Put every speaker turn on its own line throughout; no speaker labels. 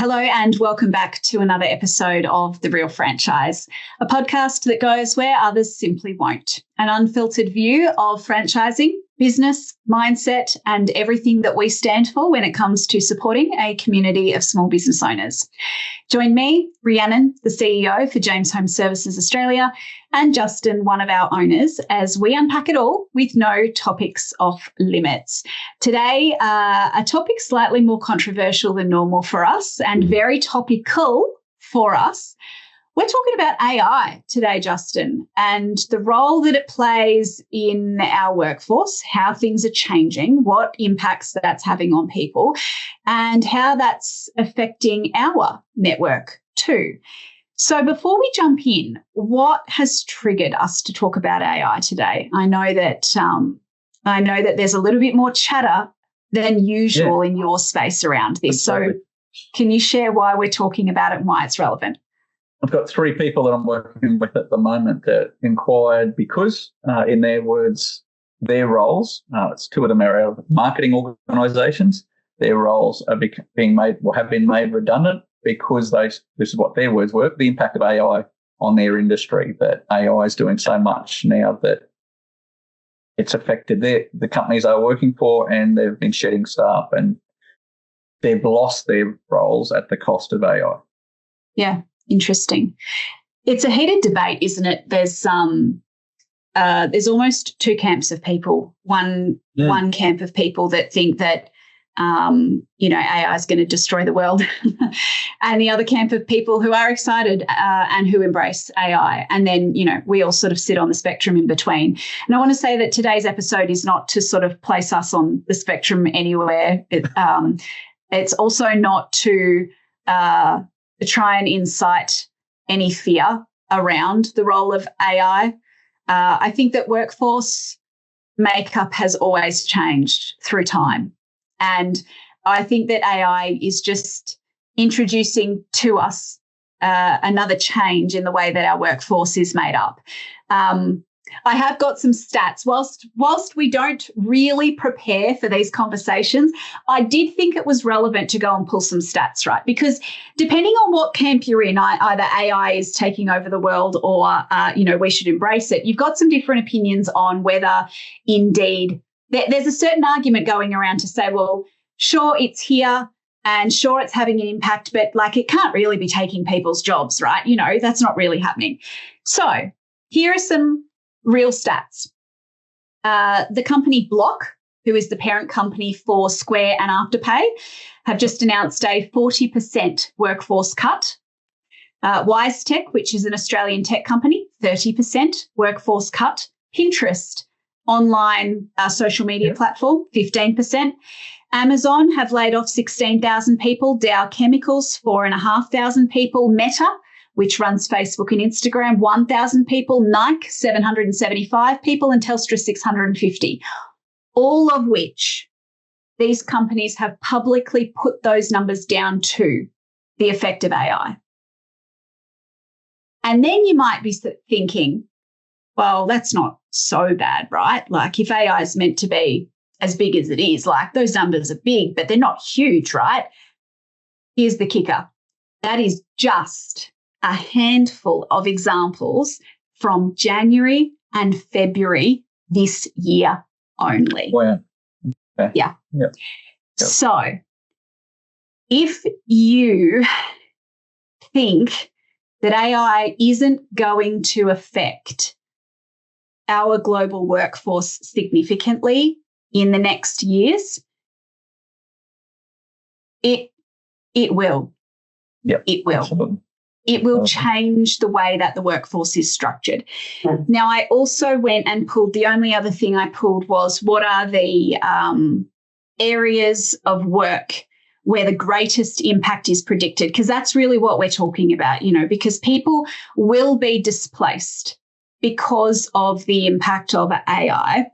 Hello and welcome back to another episode of The Real Franchise, a podcast that goes where others simply won't. An unfiltered view of franchising, business, mindset, and everything that we stand for when it comes to supporting a community of small business owners. Join me, Rhiannon, the CEO for James Home Services Australia, and Justin, one of our owners, as we unpack it all with no topics off limits. Today, a topic slightly more controversial than normal for us and very topical for us. We're talking about AI today, Justin, and the role that it plays in our workforce, how things are changing, what impacts that's having on people, and how that's affecting our network too. So before we jump in, what has triggered us to talk about AI today? I know that there's a little bit more chatter than usual in your space around this.
Absolutely.
So can you share why we're talking about it and why it's relevant?
I've got 3 people that I'm working with at the moment that inquired because, in their words, their roles, it's 2 of them are marketing organisations, their roles are being made or have been made redundant because this is what their words were, the impact of AI on their industry, that AI is doing so much now that it's affected the companies they were working for, and they've been shedding staff and they've lost their roles at the cost of AI.
Yeah. Interesting. It's a heated debate, isn't it? There's almost 2 camps of people. One camp of people that think that AI is going to destroy the world, and the other camp of people who are excited and who embrace AI. And then we all sort of sit on the spectrum in between. And I want to say that today's episode is not to sort of place us on the spectrum anywhere. It's also not to try and incite any fear around the role of AI. I think that workforce makeup has always changed through time. And I think that AI is just introducing to us another change in the way that our workforce is made up. I have got some stats. Whilst we don't really prepare for these conversations, I did think it was relevant to go and pull some stats, right? Because depending on what camp you're in, either AI is taking over the world or, we should embrace it. You've got some different opinions on whether indeed there's a certain argument going around to say, well, sure, it's here and sure, it's having an impact, but it can't really be taking people's jobs, right? That's not really happening. So here are some real stats. The company Block, who is the parent company for Square and Afterpay, have just announced a 40% workforce cut. WiseTech, which is an Australian tech company, 30% workforce cut. Pinterest, online social media platform, 15%. Amazon have laid off 16,000 people. Dow Chemicals, 4,500 people. Meta, which runs Facebook and Instagram, 1,000 people, Nike, 775 people, and Telstra, 650, all of which these companies have publicly put those numbers down to the effect of AI. And then you might be thinking, well, that's not so bad, right? If AI is meant to be as big as it is, those numbers are big, but they're not huge, right? Here's the kicker. That is just a handful of examples from January and February this year only.
Wow. Okay.
Yeah.
Yep.
So if you think that AI isn't going to affect our global workforce significantly in the next years, it will.
Yep.
It will.
Absolutely.
It will change the way that the workforce is structured. Now, I also went and pulled, the only other thing I pulled was what are the areas of work where the greatest impact is predicted, because that's really what we're talking about, because people will be displaced because of the impact of AI.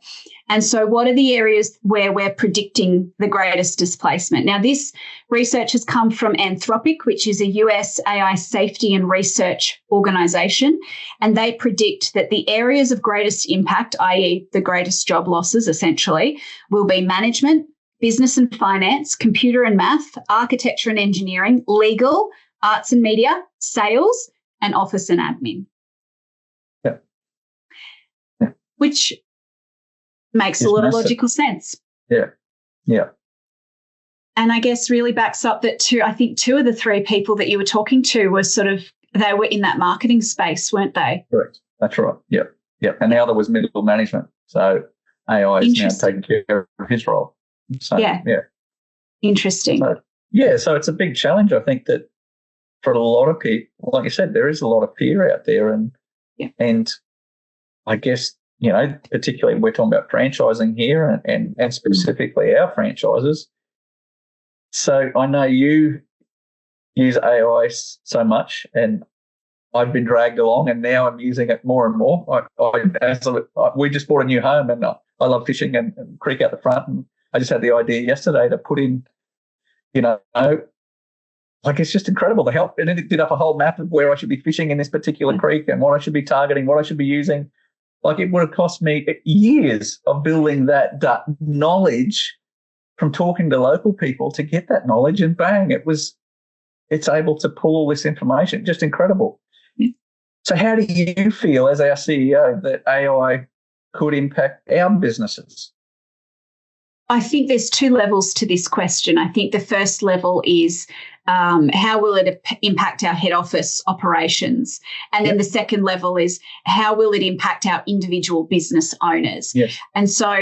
And so what are the areas where we're predicting the greatest displacement? Now, this research has come from Anthropic, which is a US AI safety and research organization, and they predict that the areas of greatest impact, i.e. the greatest job losses essentially, will be management, business and finance, computer and math, architecture and engineering, legal, arts and media, sales, and office and admin.
Yeah.
Which makes a lot of logical sense.
Yeah. Yeah.
And I guess really backs up that I think two of the three people that you were talking to were they were in that marketing space, weren't they?
Correct. That's right. Yep. Yep. And the other was middle management. So AI is now taking care of his role. So, yeah.
Interesting.
So it's a big challenge, I think, that for a lot of people, like you said, there is a lot of fear out there. And I guess, particularly we're talking about franchising here and specifically our franchises. So I know you use AI so much, and I've been dragged along, and now I'm using it more and more. We just bought a new home, and I love fishing and creek out the front, and I just had the idea yesterday to put in, it's just incredible the help. And it did up a whole map of where I should be fishing in this particular creek and what I should be targeting, what I should be using. Like, it would have cost me years of building that knowledge from talking to local people to get that knowledge, and bang, it's able to pull all this information. Just incredible. Yeah. So how do you feel as our CEO that AI could impact our businesses?
I think there's two levels to this question. I think the first level is how will it impact our head office operations? And then the second level is how will it impact our individual business owners? Yes. And so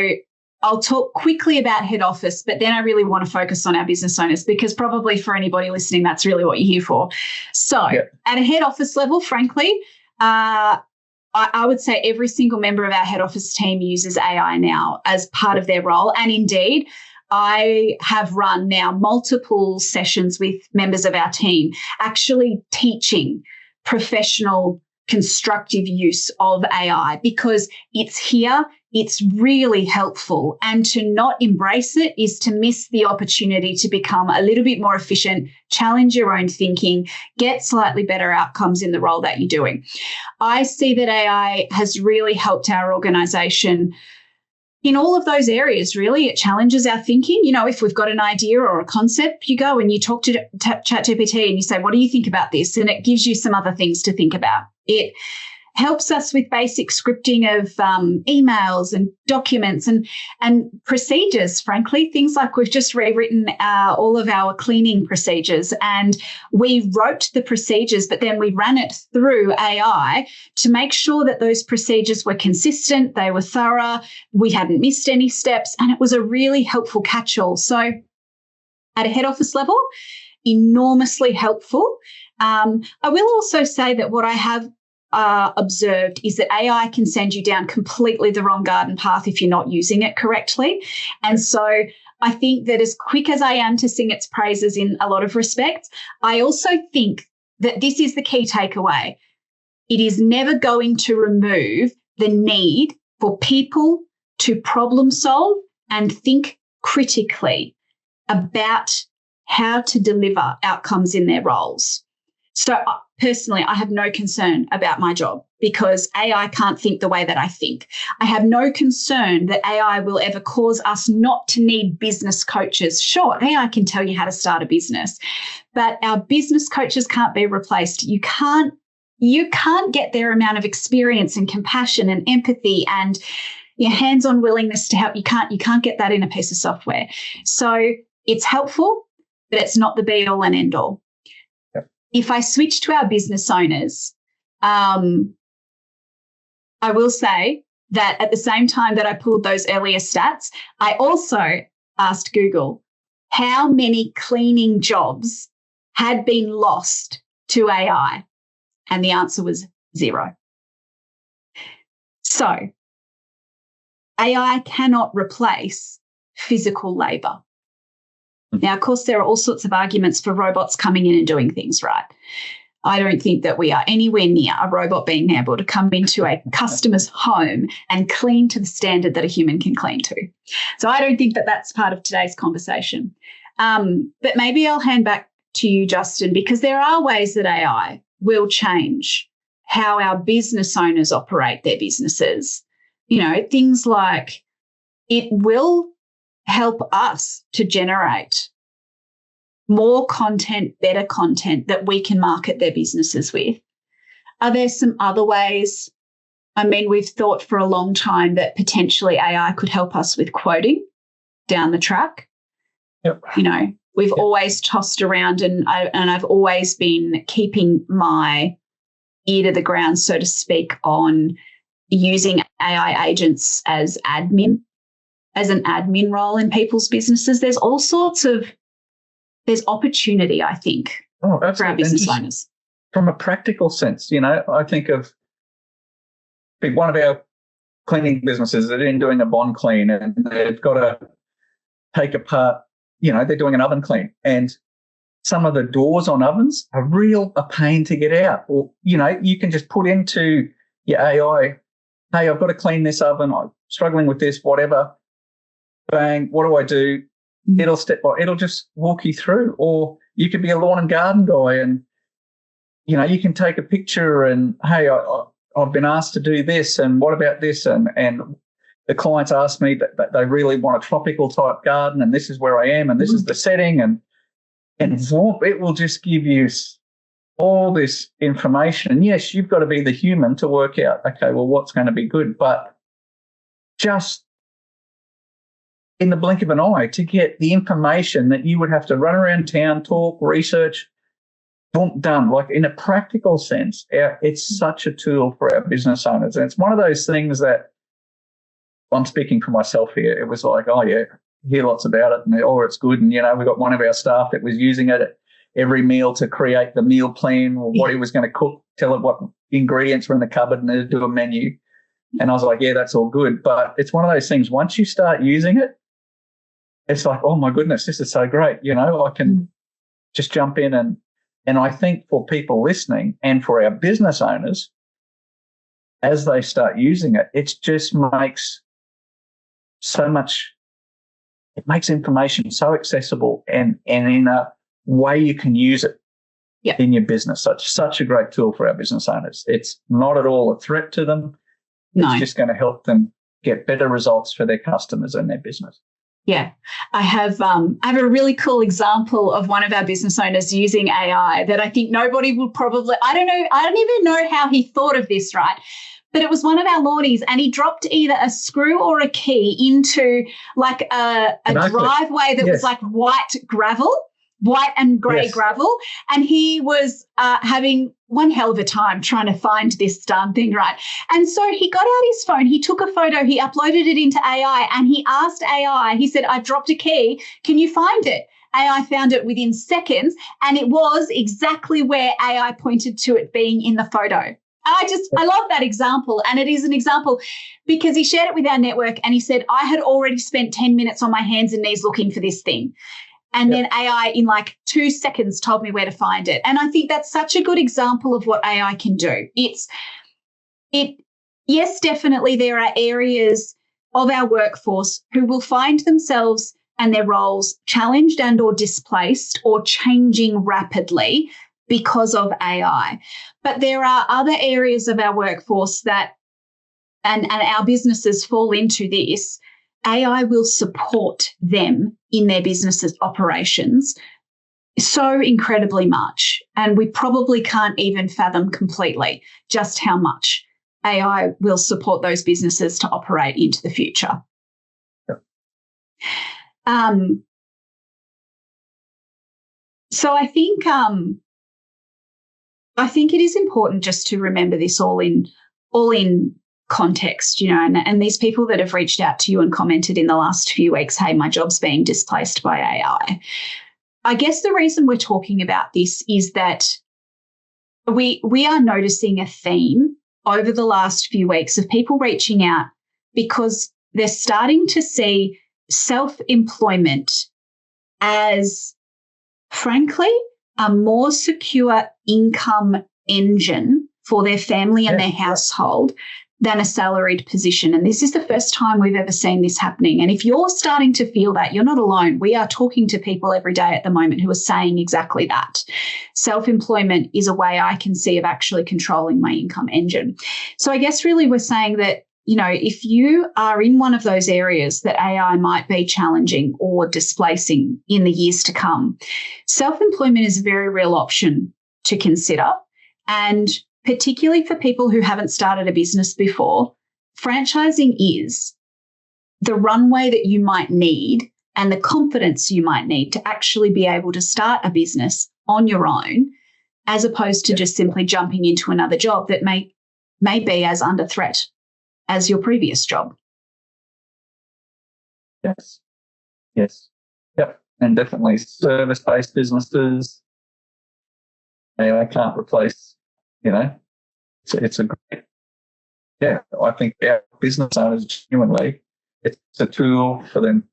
I'll talk quickly about head office, but then I really want to focus on our business owners, because probably for anybody listening, that's really what you're here for. So at a head office level, frankly, I would say every single member of our head office team uses AI now as part of their role. And indeed, I have run now multiple sessions with members of our team actually teaching professional constructive use of AI, because it's here, it's really helpful, and to not embrace it is to miss the opportunity to become a little bit more efficient, challenge your own thinking, get slightly better outcomes in the role that you're doing. I see that AI has really helped our organisation in all of those areas, really. It challenges our thinking. If we've got an idea or a concept, you go and you talk to ChatGPT and you say, what do you think about this? And it gives you some other things to think about. It helps us with basic scripting of emails and documents and procedures, frankly. Things like we've just rewritten all of our cleaning procedures, and we wrote the procedures, but then we ran it through AI to make sure that those procedures were consistent, they were thorough, we hadn't missed any steps, and it was a really helpful catch-all. So at a head office level, enormously helpful. I will also say that what I have observed is that AI can send you down completely the wrong garden path if you're not using it correctly. And so I think that as quick as I am to sing its praises in a lot of respects, I also think that this is the key takeaway. It is never going to remove the need for people to problem solve and think critically about how to deliver outcomes in their roles. So personally, I have no concern about my job because AI can't think the way that I think. I have no concern that AI will ever cause us not to need business coaches. Sure, AI can tell you how to start a business, but our business coaches can't be replaced. You can't get their amount of experience and compassion and empathy and your hands-on willingness to help. You can't get that in a piece of software. So it's helpful, but it's not the be-all and end-all. If I switch to our business owners, I will say that at the same time that I pulled those earlier stats, I also asked Google how many cleaning jobs had been lost to AI, and the answer was 0. So AI cannot replace physical labour. Now, of course, there are all sorts of arguments for robots coming in and doing things, right? I don't think that we are anywhere near a robot being able to come into a customer's home and clean to the standard that a human can clean to. So I don't think that that's part of today's conversation. But maybe I'll hand back to you, Justin, because there are ways that AI will change how our business owners operate their businesses. Things like it will help us to generate more content, better content that we can market their businesses with? Are there some other ways? I mean, we've thought for a long time that potentially AI could help us with quoting down the track.
Yep.
You know, we've always tossed around, and I've always been keeping my ear to the ground, so to speak, on using AI agents as an admin role in people's businesses. There's all sorts of, there's opportunity, I think, for our business owners.
From a practical sense, you know, I think of one of our cleaning businesses that are doing a bond clean, and they've got to take apart, you know, they're doing an oven clean, and some of the doors on ovens are a pain to get out. Or, you know, you can just put into your AI, hey, I've got to clean this oven, I'm struggling with this, whatever. Bang, what do I do? It'll it'll just walk you through. Or you could be a lawn and garden guy, and, you know, you can take a picture and, hey, I've been asked to do this, and what about this? And the clients ask me that they really want a tropical type garden, and this is where I am, and this is the setting, and it will just give you all this information. And yes, you've got to be the human to work out, okay, well, what's going to be good, but just in the blink of an eye to get the information that you would have to run around town, talk, research, done. Like, in a practical sense, it's such a tool for our business owners. And it's one of those things that, I'm speaking for myself here, it was like, oh, yeah, hear lots about it, and it's good. And, you know, we got one of our staff that was using it at every meal to create the meal plan, or what he was going to cook, tell it what ingredients were in the cupboard, and then do a menu. And I was like, yeah, that's all good. But it's one of those things, once you start using it, it's like, oh, my goodness, this is so great. You know, I can just jump in. And I think for people listening and for our business owners, as they start using it, it just makes so much, it makes information so accessible and in a way you can use it in your business. So it's such a great tool for our business owners. It's not at all a threat to them. No. It's just going to help them get better results for their customers and their business.
Yeah, I have a really cool example of one of our business owners using AI that I think nobody will probably, I don't even know how he thought of this, right? But it was one of our lawnies, and he dropped either a screw or a key into like a driveway that was like white and grey gravel. And he was having one hell of a time trying to find this darn thing, right? And so he got out his phone, he took a photo, he uploaded it into AI, and he asked AI, he said, I've dropped a key, can you find it? AI found it within seconds, and it was exactly where AI pointed to it being in the photo. I love that example. And it is an example because he shared it with our network, and he said, I had already spent 10 minutes on my hands and knees looking for this thing. And then AI in like 2 seconds told me where to find it. And I think that's such a good example of what AI can do. Yes, definitely there are areas of our workforce who will find themselves and their roles challenged and or displaced or changing rapidly because of AI. But there are other areas of our workforce that, and our businesses fall into this, AI will support them in their businesses' operations so incredibly much. And we probably can't even fathom completely just how much AI will support those businesses to operate into the future.
Yep.
So I think it is important just to remember this all in context, you know, and these people that have reached out to you and commented in the last few weeks, hey, my job's being displaced by AI. I guess the reason we're talking about this is that we are noticing a theme over the last few weeks of people reaching out because they're starting to see self-employment as, frankly, a more secure income engine for their family and their household than a salaried position. And this is the first time we've ever seen this happening. And if you're starting to feel that, you're not alone. We are talking to people every day at the moment who are saying exactly that. Self-employment is a way I can see of actually controlling my income engine. So I guess really we're saying that if you are in one of those areas that AI might be challenging or displacing in the years to come, self-employment is a very real option to consider. And particularly for people who haven't started a business before, franchising is the runway that you might need and the confidence you might need to actually be able to start a business on your own, as opposed to just simply jumping into another job that may be as under threat as your previous job.
Yes. Yep. And definitely service-based businesses, I can't replace, it's a great, I think our business owners genuinely, it's a tool for them.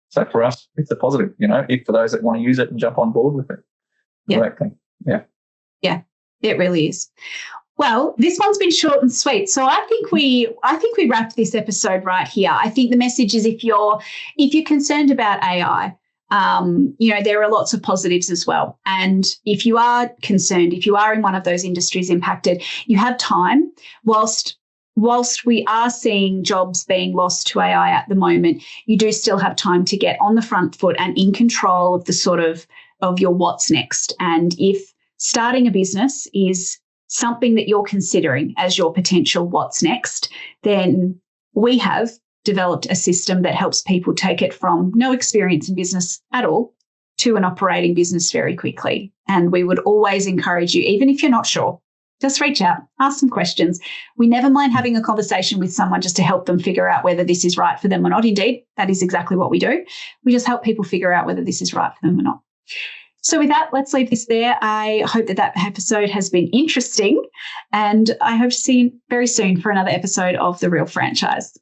So for us, it's a positive, if for those that want to use it and jump on board with it.
Yeah.
Great thing. Yeah,
it really is. Well, this one's been short and sweet, so I think we wrapped this episode right here. I think the message is if you're concerned about AI, there are lots of positives as well. And if you are concerned, if you are in one of those industries impacted, you have time. Whilst we are seeing jobs being lost to AI at the moment, you do still have time to get on the front foot and in control of the sort of your what's next. And if starting a business is something that you're considering as your potential what's next, then we have developed a system that helps people take it from no experience in business at all to an operating business very quickly. And we would always encourage you, even if you're not sure, just reach out, ask some questions. We never mind having a conversation with someone just to help them figure out whether this is right for them or not. Indeed, that is exactly what we do. We just help people figure out whether this is right for them or not. So with that, let's leave this there. I hope that episode has been interesting, and I hope to see you very soon for another episode of The Real Franchise.